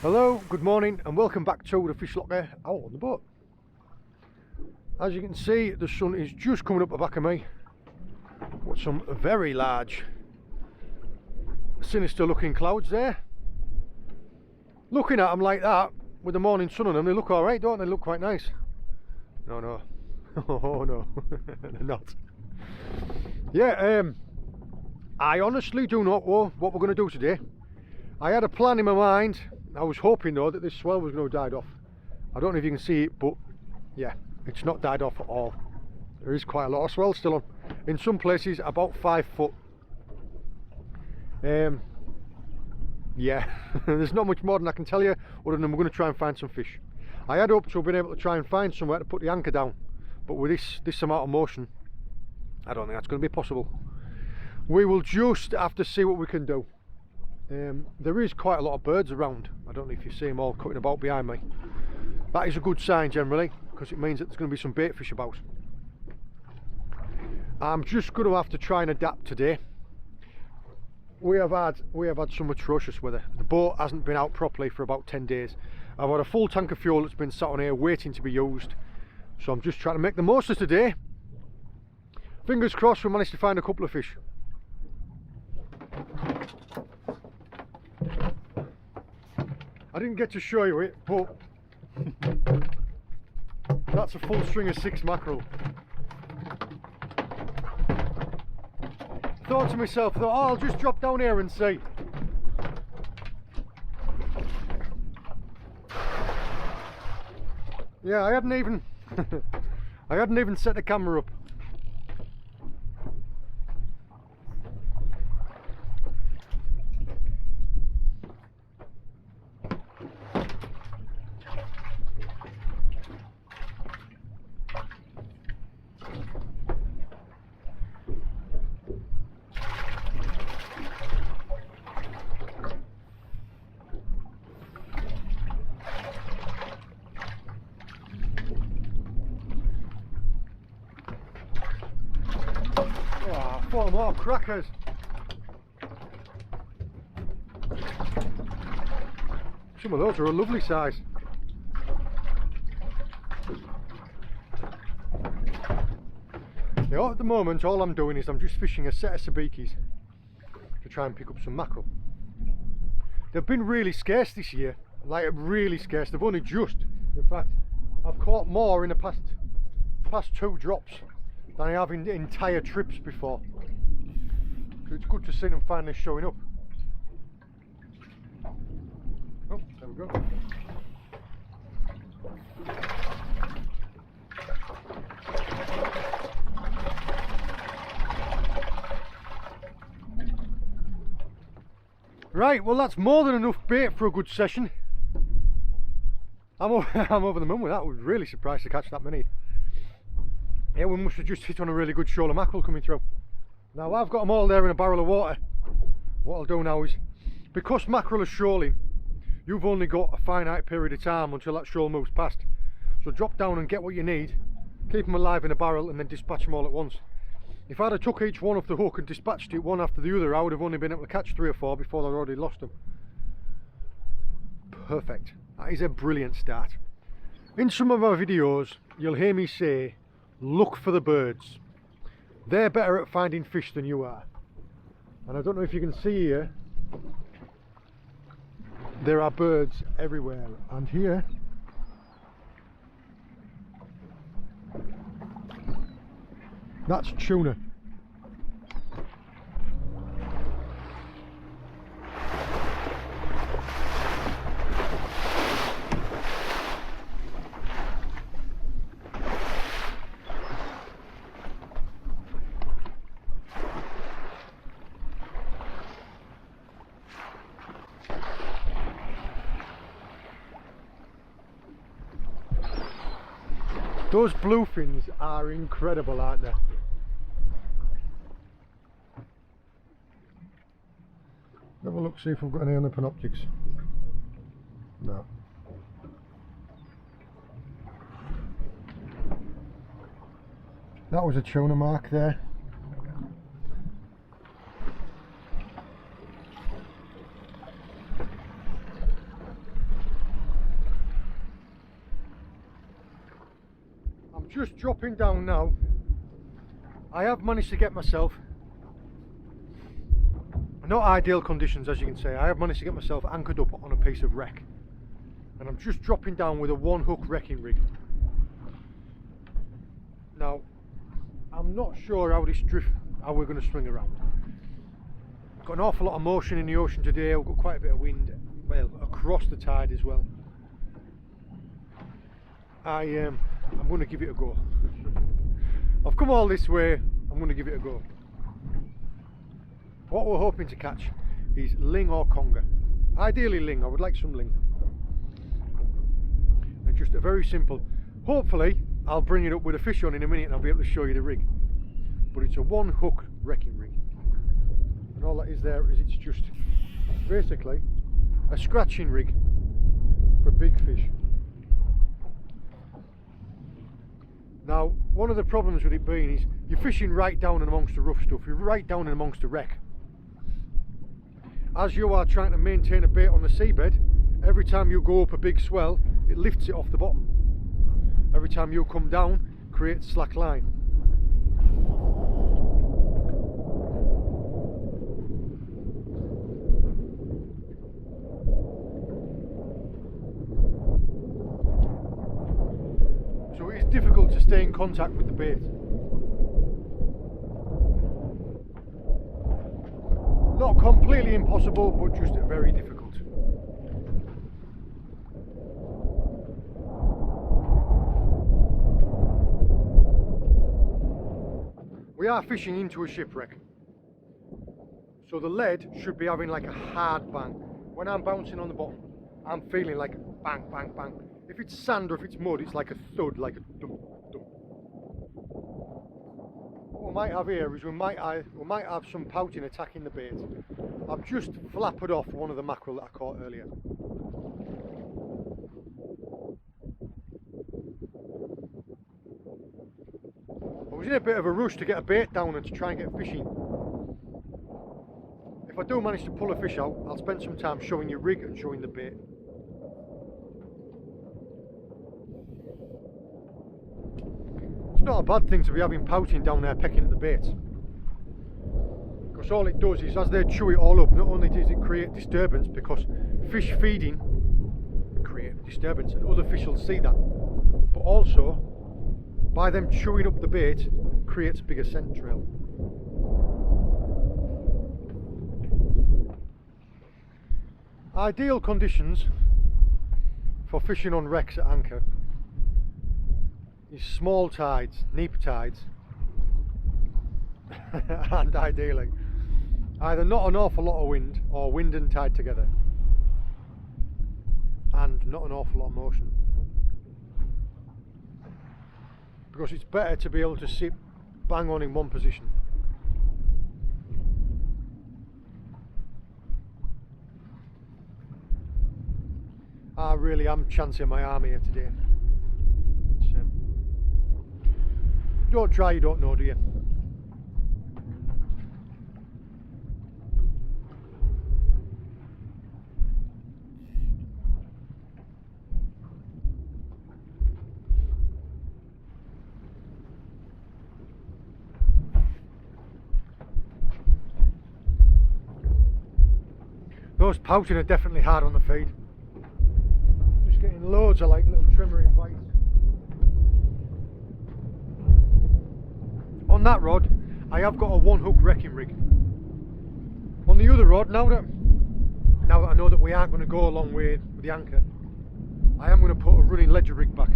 Hello, good morning and welcome back to the FishLocker out on the boat. As you can see, the sun is just coming up the back of me with some very large sinister looking clouds there. Looking at them like that with the morning sun on them, they look alright, don't they? They look quite nice. No. Oh no, they're not. Yeah, I honestly do not know what we're going to do today. I had a plan in my mind. I was hoping though that this swell was going to die off. I don't know if you can see it, but yeah, it's not died off at all. There is quite a lot of swell still on. In some places about 5 foot. Yeah, there's not much more than I can tell you other than we're going to try and find some fish. I had hoped to have been able to try and find somewhere to put the anchor down, but with this amount of motion, I don't think that's going to be possible. We will just have to see what we can do. There is quite a lot of birds around. I don't know if you see them all cutting about behind me. That is a good sign generally, because it means that there's going to be some bait fish about. I'm just going to have to try and adapt today. We have had some atrocious weather. The boat hasn't been out properly for about 10 days. I've had a full tank of fuel that's been sat on here waiting to be used. So I'm just trying to make the most of today. Fingers crossed we managed to find a couple of fish. I didn't get to show you it, but that's a full string of 6 mackerel. Thought to myself, oh, I'll just drop down here and see. Yeah, I hadn't even I hadn't even set the camera up. Oh, 4 more crackers. Some of those are a lovely size. Now, at the moment, all I'm doing is I'm just fishing a set of sabikis to try and pick up some mackerel. They've been really scarce this year, like really scarce. They've only just, in fact, I've caught more in the past 2 drops than I have in entire trips before. So it's good to see them finally showing up. Oh, there we go. Right, well that's more than enough bait for a good session. I'm over the moon with that. I was really surprised to catch that many. Yeah, we must have just hit on a really good shoal of mackerel coming through. Now I've got them all there in a barrel of water. What I'll do now is, because mackerel are shoaling, you've only got a finite period of time until that shoal moves past. So drop down and get what you need, keep them alive in a barrel and then dispatch them all at once. If I'd have took each one off the hook and dispatched it one after the other, I would have only been able to catch 3 or 4 before I'd already lost them. Perfect. That is a brilliant start. In some of our videos, you'll hear me say, look for the birds. They're better at finding fish than you are. And I don't know if you can see here, there are birds everywhere. And here, that's tuna. Those bluefins are incredible, aren't they? Have a look, see if we've got any on the panoptics. No. That was a tuna mark there. just dropping down now. I have managed to get myself, not ideal conditions as you can see, I have managed to get myself anchored up on a piece of wreck. And I'm just dropping down with a 1-hook wrecking rig. Now, I'm not sure how how we're going to swing around. Got an awful lot of motion in the ocean today, we've got quite a bit of wind, well, across the tide as well. I'm going to give it a go. I've come all this way, I'm going to give it a go. What we're hoping to catch is ling or conger. Ideally ling, I would like some ling. And just a very simple, hopefully I'll bring it up with a fish on in a minute and I'll be able to show you the rig. But it's a 1-hook wrecking rig. And all that is there is it's just basically a scratching rig for big fish. Now, one of the problems with it being is you're fishing right down in amongst the rough stuff, you're right down in amongst the wreck. As you are trying to maintain a bait on the seabed, every time you go up a big swell, it lifts it off the bottom. Every time you come down, creates slack line. So it is difficult to stay in contact with the bait. Not completely impossible, but just very difficult. We are fishing into a shipwreck, so the lead should be having like a hard bang. When I'm bouncing on the bottom, I'm feeling like bang, bang, bang. If it's sand or if it's mud, it's like a thud, like a dum, dum. What we might have here is we might have some pouting attacking the bait. I've just flappered off one of the mackerel that I caught earlier. I was in a bit of a rush to get a bait down and to try and get fishing. If I do manage to pull a fish out, I'll spend some time showing you rig and showing the bait. It's not a bad thing to be having pouting down there pecking at the bait. Because all it does is, as they chew it all up, not only does it create disturbance, because fish feeding create disturbance and other fish will see that, but also by them chewing up the bait creates a bigger scent trail. Ideal conditions for fishing on wrecks at anchor is small tides, neap tides, and ideally either not an awful lot of wind or wind and tide together, and not an awful lot of motion. Because it's better to be able to sit bang on in one position. I really am chancing my arm here today. Don't try, you don't know, do you? Those pouting are definitely hard on the feed. Just getting loads of like little trimmering bites. On that rod, I have got a 1-hook wrecking rig. On the other rod, now that I know that we aren't going to go a long way with the anchor, I am going to put a running ledger rig back.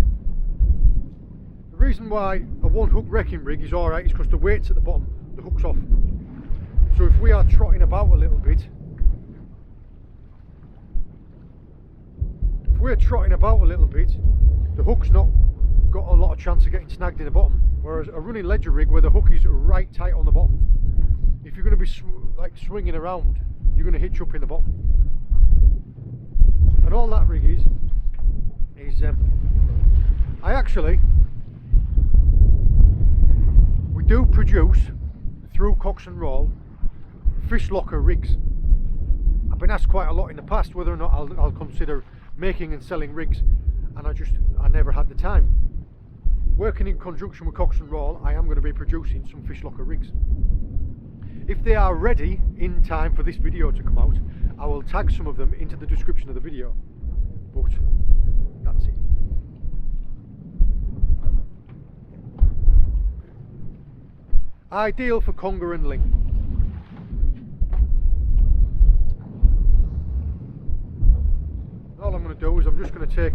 The reason why a 1-hook wrecking rig is alright is because the weight's at the bottom, the hook's off. So if we are trotting about a little bit, the hook's not got a lot of chance of getting snagged in the bottom. Whereas a running ledger rig where the hook is right tight on the bottom, if you're going to be like swinging around, you're going to hitch up in the bottom. And all that rig is we do produce through Cox and Roll FishLocker rigs. I've been asked quite a lot in the past whether or not I'll consider making and selling rigs, and I never had the time. working in conjunction with Cox and Roll, I am going to be producing some FishLocker rigs. If they are ready in time for this video to come out, I will tag some of them into the description of the video. But that's it. Ideal for conger and ling. All I'm going to do is I'm just going to take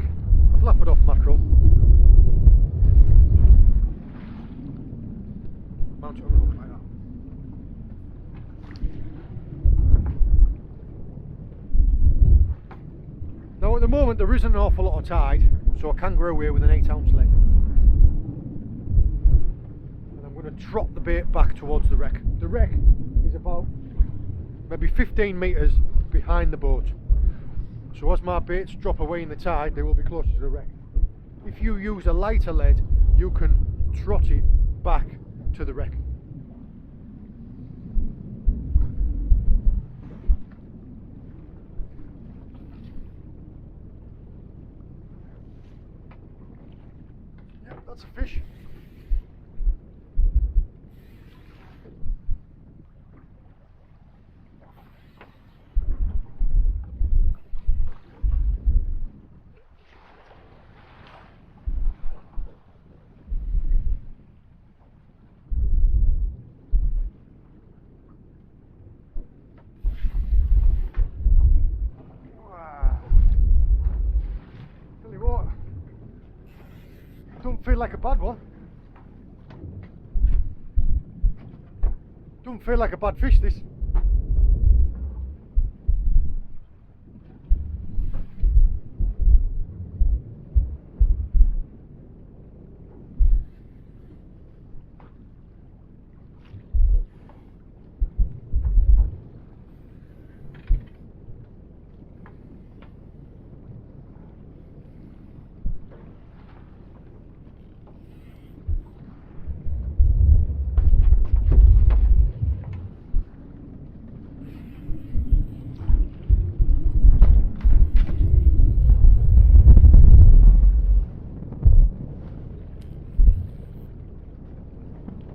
a flapped off mackerel, mount it on the hook like that. Now at the moment there isn't an awful lot of tide, so I can go away with an 8-ounce lead. And I'm going to drop the bait back towards the wreck. The wreck is about maybe 15 metres behind the boat. So as my baits drop away in the tide, they will be closer to the wreck. If you use a lighter lead, you can trot it back to the wreck. Yep, that's a fish. Don't feel like a bad one. Don't feel like a bad fish, this.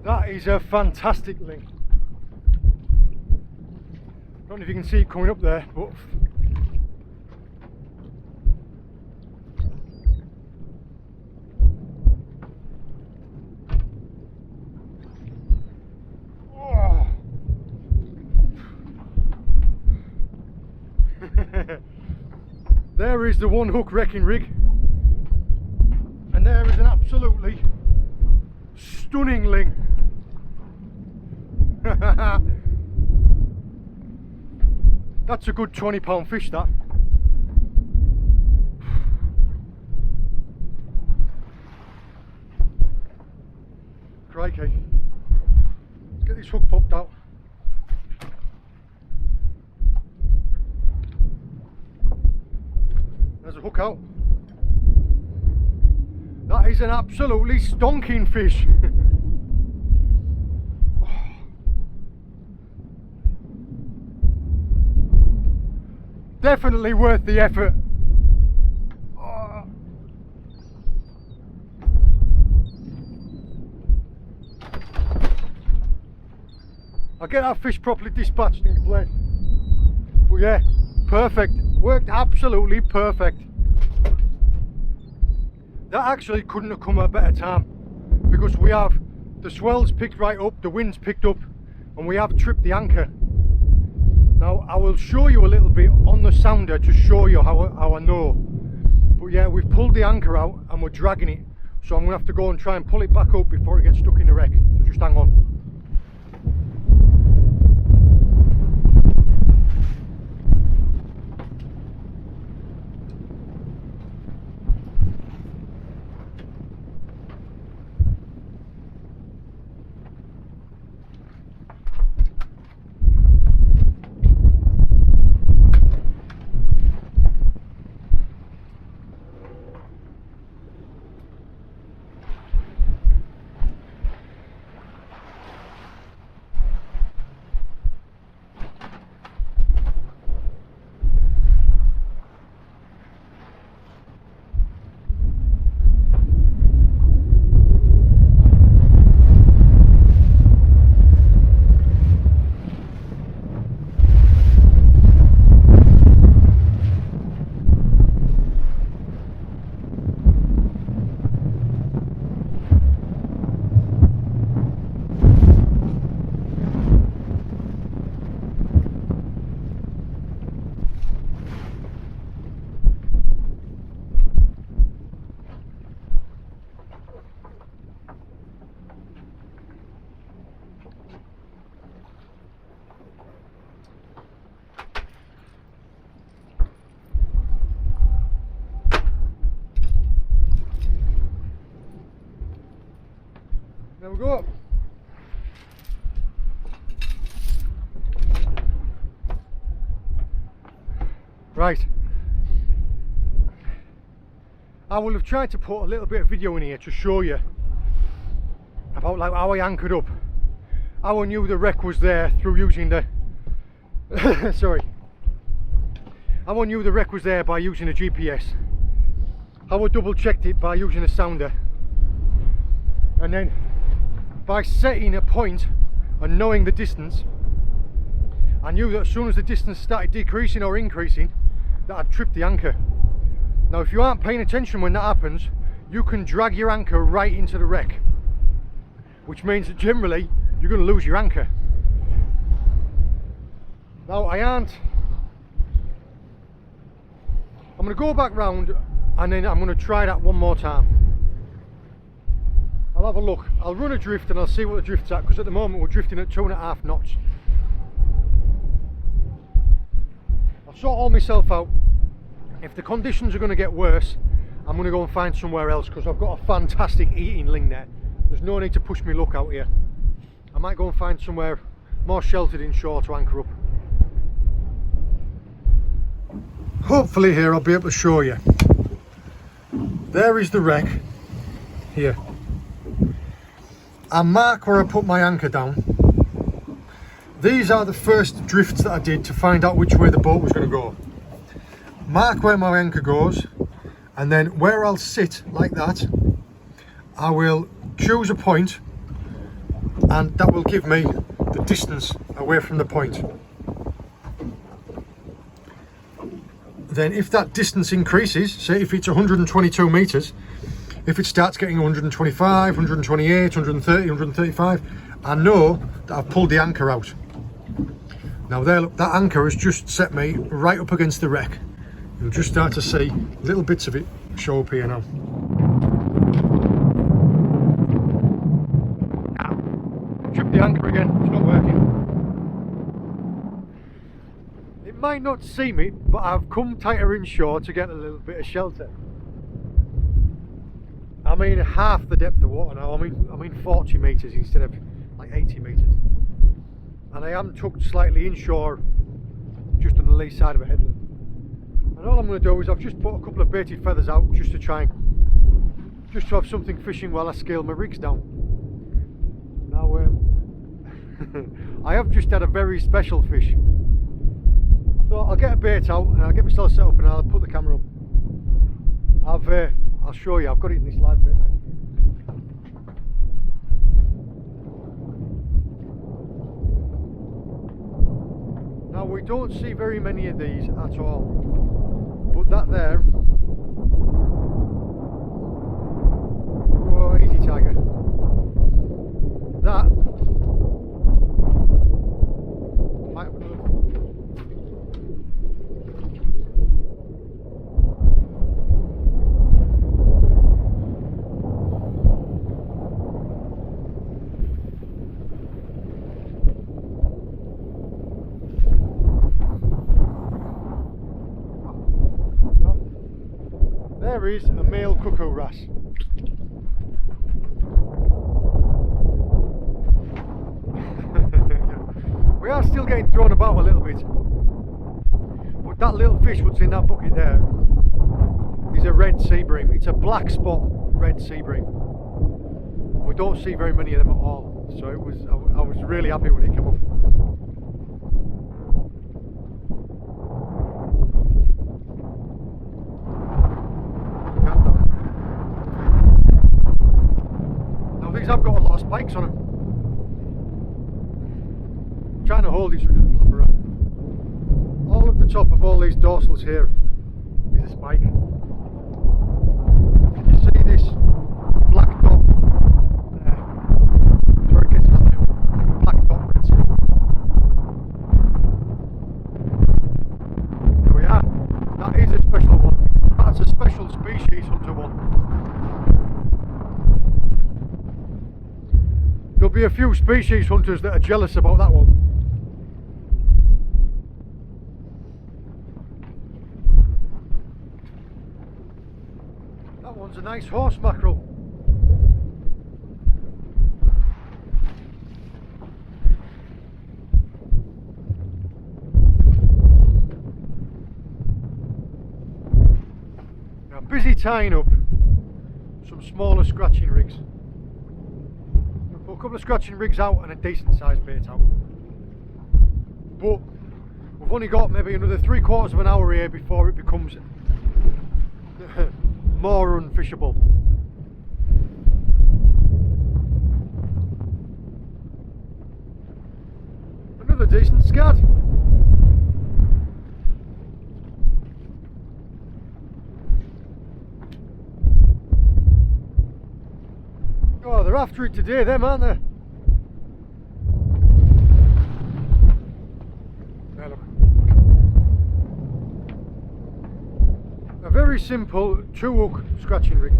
That is a fantastic ling. I don't know if you can see it coming up there, but oh. There is the one hook wrecking rig, and there is an absolutely stunning ling. That's a good 20-pound fish, that. Crikey. Let's get this hook popped out. There's a hook out. That is an absolutely stonking fish. Definitely worth the effort. Oh. I'll get that fish properly dispatched in the plate. But yeah, perfect. Worked absolutely perfect. That actually couldn't have come at a better time, because we have the swells picked right up, the wind's picked up, and we have tripped the anchor. Now I will show you a little bit on the sounder to show you how I know. But yeah, we've pulled the anchor out and we're dragging it. So I'm going to have to go and try and pull it back up before it gets stuck in the wreck. So just hang on. we go. Right. I will have tried to put a little bit of video in here to show you about like how I anchored up, how I knew the wreck was there through using the sorry, how I knew the wreck was there by using a GPS, how I double checked it by using a sounder, and then by setting a point and knowing the distance, I knew that as soon as the distance started decreasing or increasing, that I'd tripped the anchor. Now if you aren't paying attention when that happens, you can drag your anchor right into the wreck, which means that generally you're going to lose your anchor. Now I'm going to go back round and then I'm going to try that one more time. I'll have a look, I'll run a drift and I'll see what the drift's at, because at the moment we're drifting at 2.5 knots. I'll sort all myself out. If the conditions are going to get worse, I'm going to go and find somewhere else, because I've got a fantastic eating ling there. There's no need to push me luck out here. I might go and find somewhere more sheltered inshore to anchor up. Hopefully here I'll be able to show you. There is the wreck here. I mark where I put my anchor down. These are the first drifts that I did to find out which way the boat was going to go. Mark where my anchor goes, and then where I'll sit like that, I will choose a point, and that will give me the distance away from the point. Then if that distance increases, say if it's 122 meters, if it starts getting 125, 128, 130, 135, I know that I've pulled the anchor out. Now there, look, that anchor has just set me right up against the wreck. You'll just start to see little bits of it show up here now. Tripped the anchor again, it's not working. It might not seem it, but I've come tighter inshore to get a little bit of shelter. I mean half the depth of water now, I mean 40 metres instead of like 80 metres. And I am tucked slightly inshore, just on the lee side of a headland. And all I'm going to do is I've just put a couple of baited feathers out just to try and, just to have something fishing while I scale my rigs down. Now I have just had a very special fish. I thought I'll get a bait out and I'll get myself set up and I'll put the camera on. I'll show you, I've got it in this live bait. Now we don't see very many of these at all, but that there, whoa, easy tiger, that might have another. There is a male cuckoo wrasse. We are still getting thrown about a little bit, but that little fish what's in that bucket there is a red sea bream. It's a black spot red sea bream. We don't see very many of them at all, so I was really happy when it came up. I've got a lot of spikes on them. I'm trying to hold it so it doesn't flap around. All at the top of all these dorsals here is a spike. Can you see this black dot there? That's where it gets its name. Black dot red seal. There we are. That is a special one. That's a special species hunter one. There'll be a few species hunters that are jealous about that one. That one's a nice horse mackerel. I'm busy tying up some smaller scratching rigs. I'll put a couple of scratching rigs out and a decent sized bait out. But we've only got maybe another 3/4 of an hour here before it becomes more unfishable. Another decent scad. Oh, they're after it today, them, aren't they? There, look. A very simple 2-hook scratching rig.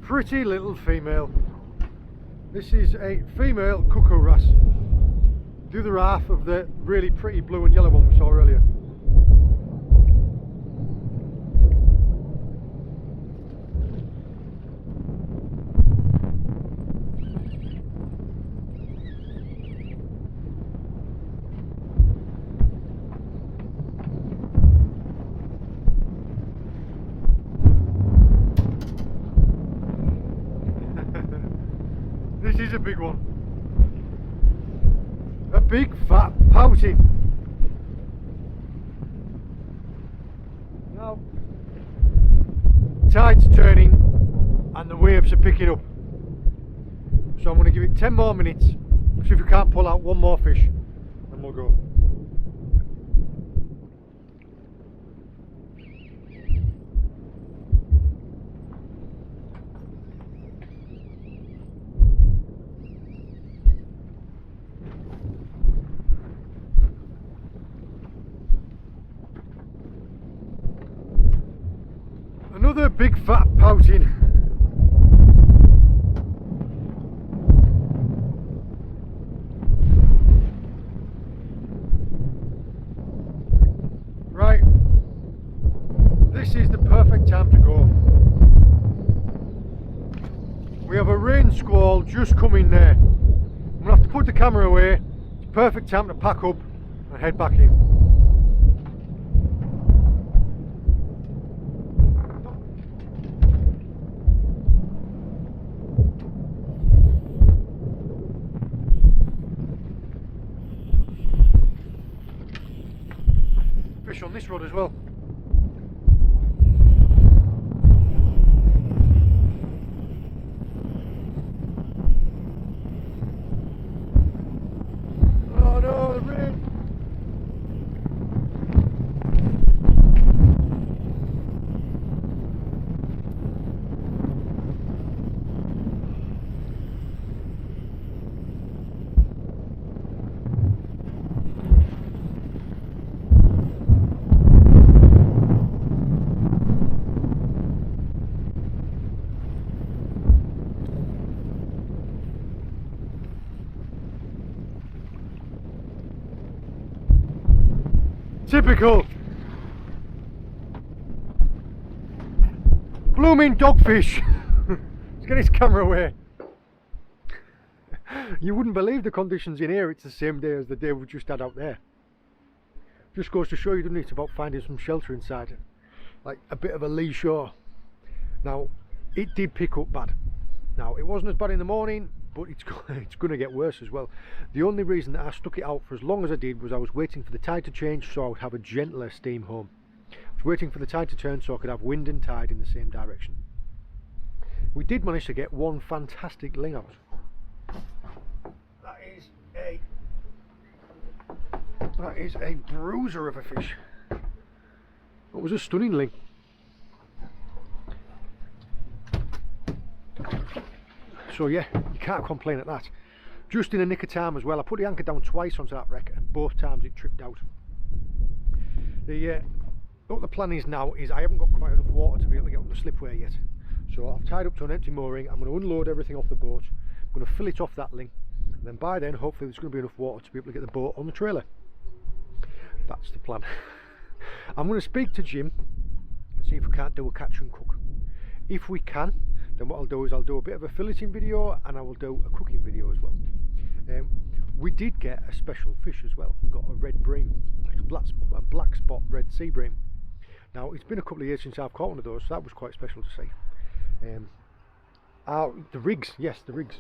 Pretty little female. This is a female cuckoo wrasse. The other half of the really pretty blue and yellow one we saw earlier. This is a big one. A big fat pouting. Now, tide's turning and the waves are picking up. So I'm going to give it 10 more minutes, see if we can't pull out one more fish, and we'll go. Another big fat pouting. Right, this is the perfect time to go. We have a rain squall just coming there. I'm gonna have to put the camera away. It's perfect time to pack up and head back in. Fish on this rod as well. Oh no, the rain! Typical. Blooming dogfish. Let's get his camera away. You wouldn't believe the conditions in here. It's the same day as the day we just had out there. Just goes to show you, doesn't it, about finding some shelter inside, like a bit of a lee shore. Now, it did pick up bad. Now, it wasn't as bad in the morning, but it's going to get worse as well. The only reason that I stuck it out for as long as I did was I was waiting for the tide to change so I would have a gentler steam home. I was waiting for the tide to turn so I could have wind and tide in the same direction. We did manage to get one fantastic ling out. That is a bruiser of a fish. That was a stunning ling. So yeah, you can't complain at that. Just in a nick of time as well. I put the anchor down twice onto that wreck and both times it tripped out. What the plan is now is I haven't got quite enough water to be able to get on the slipway yet. So I've tied up to an empty mooring. I'm going to unload everything off the boat. I'm going to fill it off that ling. And then by then hopefully there's going to be enough water to be able to get the boat on the trailer. That's the plan. I'm going to speak to Jim, see if we can't do a catch and cook. If we can, then what I'll do is I'll do a bit of a filleting video and I will do a cooking video as well. We did get a special fish as well. We got a red bream, like a black spot red sea bream. Now it's been a couple of years since I've caught one of those, so that was quite special to see. The rigs, yes, the rigs.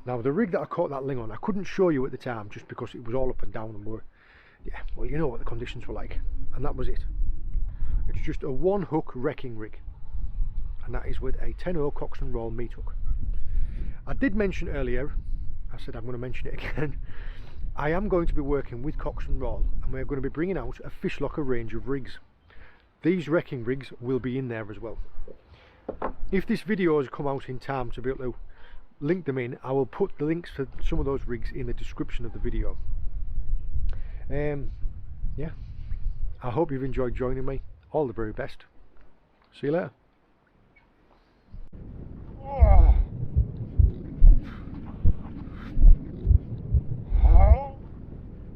Now the rig that I caught that ling on, I couldn't show you at the time just because it was all up and down and yeah, well, you know what the conditions were like, and that was it. It's just a one hook wrecking rig, and that is with a 10-0 Cox and Roll meat hook. I did mention earlier, I said I'm going to mention it again, I am going to be working with Cox and Roll, and we're going to be bringing out a FishLocker range of rigs. These wrecking rigs will be in there as well. If this video has come out in time to be able to link them in, I will put the links for some of those rigs in the description of the video. Yeah, I hope you've enjoyed joining me. All the very best. See you later.